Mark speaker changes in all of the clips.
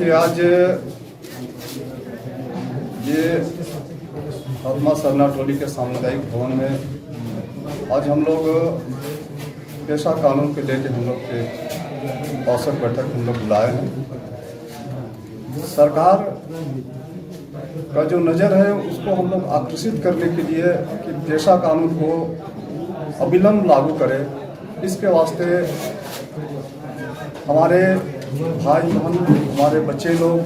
Speaker 1: देखिए, आज ये आत्मा सरना टोली के सामुदायिक भवन में आज हम लोग पेशा कानून के लेके हम लोग के औसत बैठक हम लोग बुलाए हैं। सरकार का जो नज़र है उसको हम लोग आकर्षित करने के लिए कि पेशा कानून को अविलंब लागू करे, इसके वास्ते हमारे भाई बहन, हमारे बच्चे लोग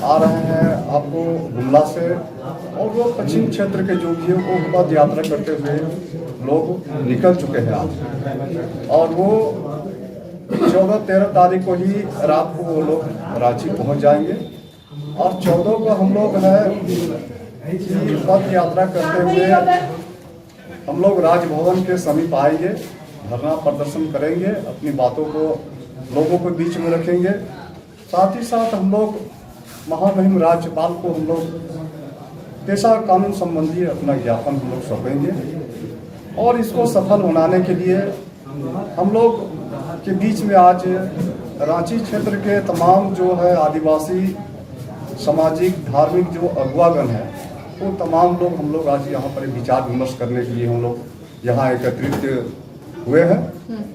Speaker 1: आ रहे हैं आपको गुमला से, और वो पश्चिम क्षेत्र के जो भी है वो पद यात्रा करते हुए लोग निकल चुके हैं आज, और वो 14-13 तारीख को ही रात को वो लोग रांची पहुंच जाएंगे, और 14 को हम लोग है कि पद यात्रा करते हुए हम लोग राजभवन के समीप आएंगे, धरना प्रदर्शन करेंगे, अपनी बातों को लोगों के बीच में रखेंगे। साथ ही साथ हम लोग महामहिम राज्यपाल को हम लोग पेशा कानून संबंधी अपना ज्ञापन हम लोग सौंपेंगे, और इसको सफल बनाने के लिए हम लोग के बीच में आज रांची क्षेत्र के तमाम जो है आदिवासी सामाजिक धार्मिक जो अगुवागण है वो तमाम लोग हम लोग आज यहाँ पर विचार विमर्श करने के लिए हम लोग यहाँ एकत्रित हुए हैं,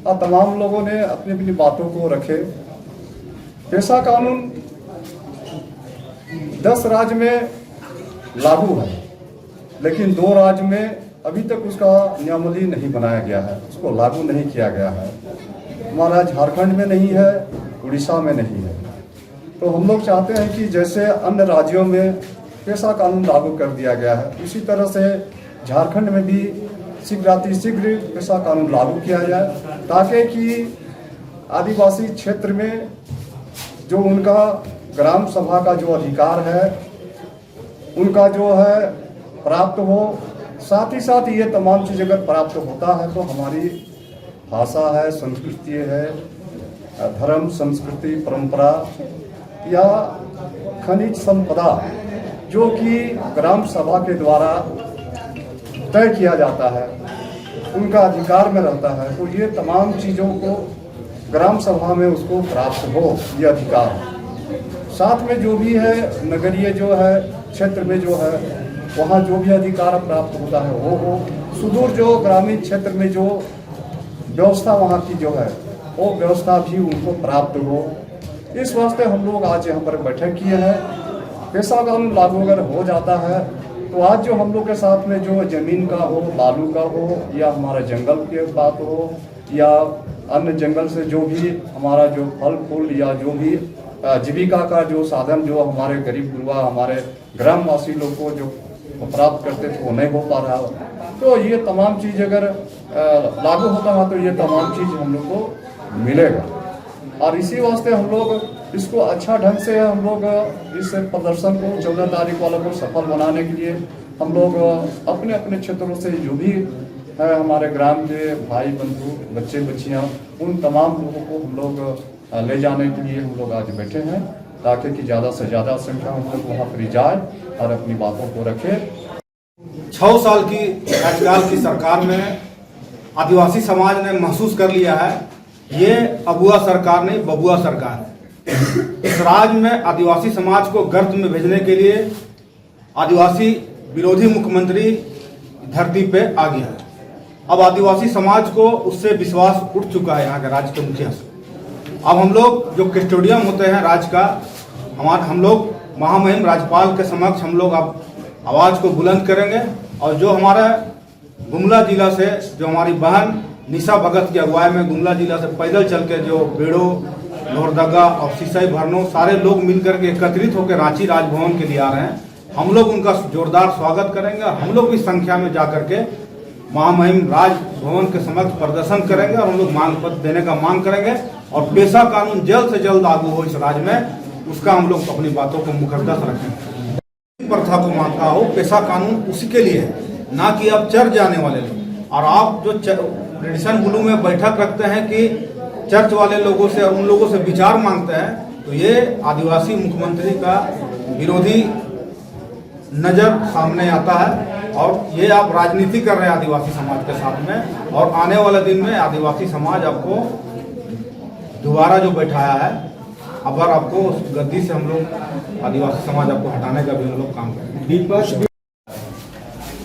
Speaker 1: और तमाम लोगों ने अपनी अपनी बातों को रखे। पेशा कानून 10 राज्य में लागू है, लेकिन 2 राज्य में अभी तक उसका नियमावली नहीं बनाया गया है, उसको लागू नहीं किया गया है। हमारा झारखंड में नहीं है, उड़ीसा में नहीं है। तो हम लोग चाहते हैं कि जैसे अन्य राज्यों में पेशा कानून लागू कर दिया गया है, उसी तरह से झारखंड में भी शीघ्र पेशा कानून लागू किया जाए, ताकि कि आदिवासी क्षेत्र में जो उनका ग्राम सभा का जो अधिकार है उनका जो है प्राप्त हो। साथ ही साथ ये तमाम चीज़ अगर प्राप्त होता है तो हमारी भाषा है, संस्कृति है, धर्म संस्कृति परंपरा या खनिज संपदा जो कि ग्राम सभा के द्वारा तय किया जाता है, उनका अधिकार में रहता है, तो ये तमाम चीज़ों को ग्राम सभा में उसको प्राप्त हो ये अधिकार। साथ में जो भी है नगरीय जो है क्षेत्र में जो है वहाँ जो भी अधिकार प्राप्त होता है वो हो, सुदूर जो ग्रामीण क्षेत्र में जो व्यवस्था वहाँ की जो है वो व्यवस्था भी उनको प्राप्त हो। इस वास्ते हम लोग आज यहाँ पर बैठक किए हैं। पेशा कानून लागू अगर हो जाता है तो आज जो हम लोग के साथ में जो जमीन का हो, बालू का हो, या हमारा जंगल के बात हो, या अन्य जंगल से जो भी हमारा जो फल फूल या जो भी जीविका का जो साधन जो हमारे गरीब गुरबा हमारे ग्रामवासी लोग को जो प्राप्त करते थे वो नहीं हो पा रहा, तो ये तमाम चीज़ अगर लागू होता है तो ये तमाम चीज़ हम लोग को मिलेगा। और इसी वास्ते हम लोग इसको अच्छा ढंग से हम लोग इस प्रदर्शन को 14 तारीख वालों को सफल बनाने के लिए हम लोग अपने अपने क्षेत्रों से जो भी है हमारे ग्राम के भाई बंधु बच्चे बच्चियाँ उन तमाम लोगों को हम लोग ले जाने के लिए हम लोग आज बैठे हैं, ताकि कि ज़्यादा से ज़्यादा संख्या हम लोग वहाँ पर जाए और अपनी बातों को रखे।
Speaker 2: 6 साल की राज्यकाल की सरकार में आदिवासी समाज ने महसूस कर लिया है ये अबुआ सरकार नहीं बबुआ सरकार है। इस राज्य में आदिवासी समाज को गर्त में भेजने के लिए आदिवासी विरोधी मुख्यमंत्री धरती पे आ गया है। अब आदिवासी समाज को उससे विश्वास उठ चुका है यहाँ के राज्य के मुखिया से। अब हम लोग जो कस्टोडियन होते हैं राज्य का, हम लोग महामहिम राज्यपाल के समक्ष हम लोग अब आवाज़ को बुलंद करेंगे, और जो हमारा गुमला जिला से जो हमारी बहन निशा भगत की अगुवाई में गुमला जिला से पैदल चल के जो बेड़ो लोहरदगा और सिसई भरनो सारे लोग मिलकर के एकत्रित होकर रांची राजभवन के लिए आ रहे हैं, हम लोग उनका जोरदार स्वागत करेंगे, और हम लोग भी संख्या में जाकर के महामहिम राजभवन के समक्ष प्रदर्शन करेंगे, और हम लोग मांग पत्र देने का मांग करेंगे, और पेशा कानून जल्द से जल्द लागू हो इस राज्य में, उसका हम लोग अपनी बातों को मुकद्दस रखेंगे। प्रथा को मानता हो पेशा कानून उसी के लिए है, ना कि आप चर्च जाने वाले लोग। और आप जो ट्रेडिशन गुरु में बैठक रखते हैं कि चर्च वाले लोगों से और उन लोगों से विचार मांगते हैं, तो ये आदिवासी मुख्यमंत्री का विरोधी नज़र सामने आता है, और ये आप राजनीति कर रहे हैं आदिवासी समाज के साथ में। और आने वाले दिन में आदिवासी समाज आपको दोबारा जो बैठाया है अबर आपको उस गद्दी से हम लोग आदिवासी समाज आपको हटाने का भी हम लोग काम करेंगे।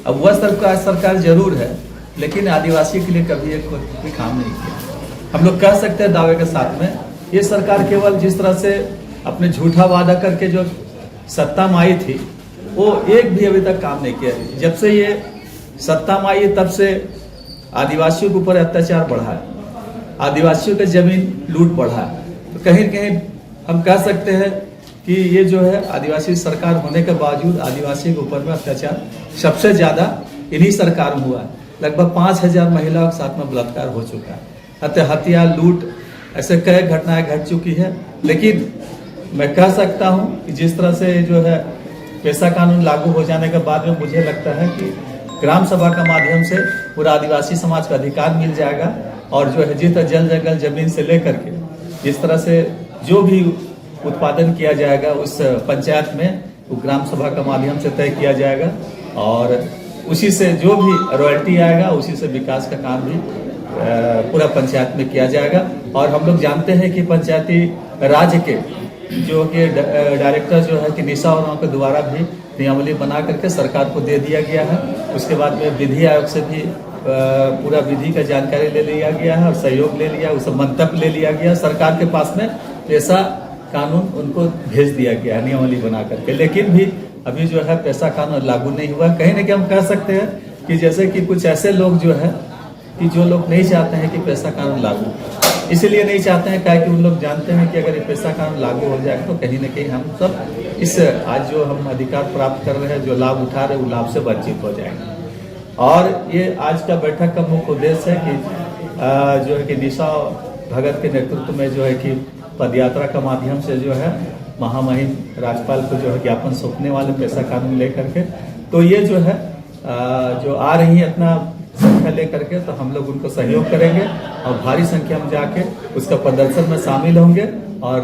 Speaker 3: अब वह सरकार जरूर है, लेकिन आदिवासी के लिए कभी एक कोई काम नहीं किया। हम लोग कह सकते हैं दावे के साथ में, ये सरकार केवल जिस तरह से अपने झूठा वादा करके जो सत्ता में आई थी, वो एक भी अभी तक काम नहीं किया। जब से ये सत्ता में आई तब से आदिवासियों के ऊपर अत्याचार बढ़ा है, आदिवासियों का जमीन लूट बढ़ा है। तो कहीं कहीं हम कह सकते हैं कि ये जो है आदिवासी सरकार होने के बावजूद आदिवासी के ऊपर में अत्याचार सबसे ज्यादा इन्हीं सरकार में हुआ है। लगभग 5000 महिलाओं के साथ में बलात्कार हो चुका है, हत्या, लूट, ऐसे कई घटनाएं घट चुकी है। लेकिन मैं कह सकता हूं कि जिस तरह से जो है पेशा कानून लागू हो जाने के बाद में मुझे लगता है कि ग्राम सभा का माध्यम से पूरा आदिवासी समाज का अधिकार मिल जाएगा। और जो है जिस जल जंगल जमीन से लेकर के जिस तरह से जो भी उत्पादन किया जाएगा उस पंचायत में वो ग्राम सभा का माध्यम से तय किया जाएगा, और उसी से जो भी रॉयल्टी आएगा उसी से विकास का काम भी पूरा पंचायत में किया जाएगा। और हम लोग जानते हैं कि पंचायती राज के जो कि डायरेक्टर जो है कि निशा और के द्वारा भी नियमावली बना करके सरकार को दे दिया गया है। उसके बाद में विधि आयोग से भी पूरा विधि का जानकारी ले लिया गया है और सहयोग ले लिया, उससे मंतव्य ले लिया गया। सरकार के पास में पैसा कानून उनको भेज दिया गया है नियमावली बना करके, लेकिन भी अभी जो है पैसा कानून लागू नहीं हुआ। कहीं ना कहीं हम कह सकते हैं कि जैसे कि कुछ ऐसे लोग जो है कि जो लोग नहीं चाहते हैं कि पैसा कानून लागू, इसलिए नहीं चाहते हैं क्या कि उन लोग जानते हैं कि अगर ये पैसा कानून लागू हो जाएगा तो कहीं ना कहीं हम सब इस आज जो हम अधिकार प्राप्त कर रहे हैं, जो लाभ उठा रहे हैं, वो लाभ से वंचित हो जाएंगे। और ये आज का बैठक का मुख्य उद्देश्य है कि जो है कि निशा भगत के नेतृत्व में जो है कि पदयात्रा का माध्यम से जो है महामहिम राज्यपाल को जो है ज्ञापन सौंपने वाले पैसा कानून लेकर के, तो ये जो है जो आ रही है अपना संख्या लेकर के, तो हम लोग उनको सहयोग करेंगे और भारी संख्या में जाके उसका प्रदर्शन में शामिल होंगे। और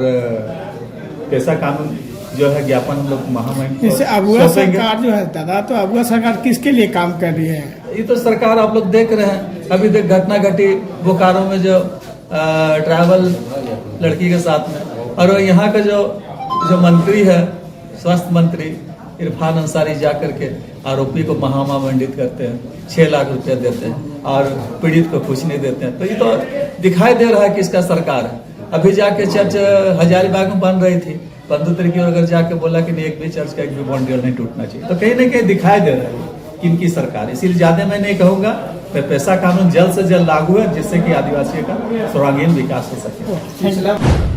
Speaker 3: पैसा कानून जो है ज्ञापन हम लोग महामहिम को
Speaker 4: जैसे अगुआ सरकार जो है दादा, तो अगुआ सरकार किसके लिए काम कर रही है?
Speaker 3: ये तो सरकार आप लोग देख रहे हैं, अभी तक घटना घटी बोकारो में जो ट्राइबल लड़की के साथ में, और यहाँ का जो मंत्री है स्वास्थ्य मंत्री इरफान अंसारी जा करके आरोपी को महामंडित करते हैं, 6 लाख रुपया देते हैं और पीड़ित को कुछ नहीं देते हैं। तो ये तो दिखाई दे रहा है कि इसका सरकार है। अभी जाके चर्च हजारीबाग में बन रही थी, बंधुत्री की अगर जाके बोला कि नहीं एक भी चर्च का एक भी बाउंड्री नहीं टूटना चाहिए, तो कहीं ना कहीं दिखाई दे रहा है किनकी सरकार। इसीलिए ज्यादा मैं नहीं कहूंगा, पैसा कानून जल्द से जल्द लागू है जिससे कि आदिवासियों का सर्वांगीण विकास हो सके।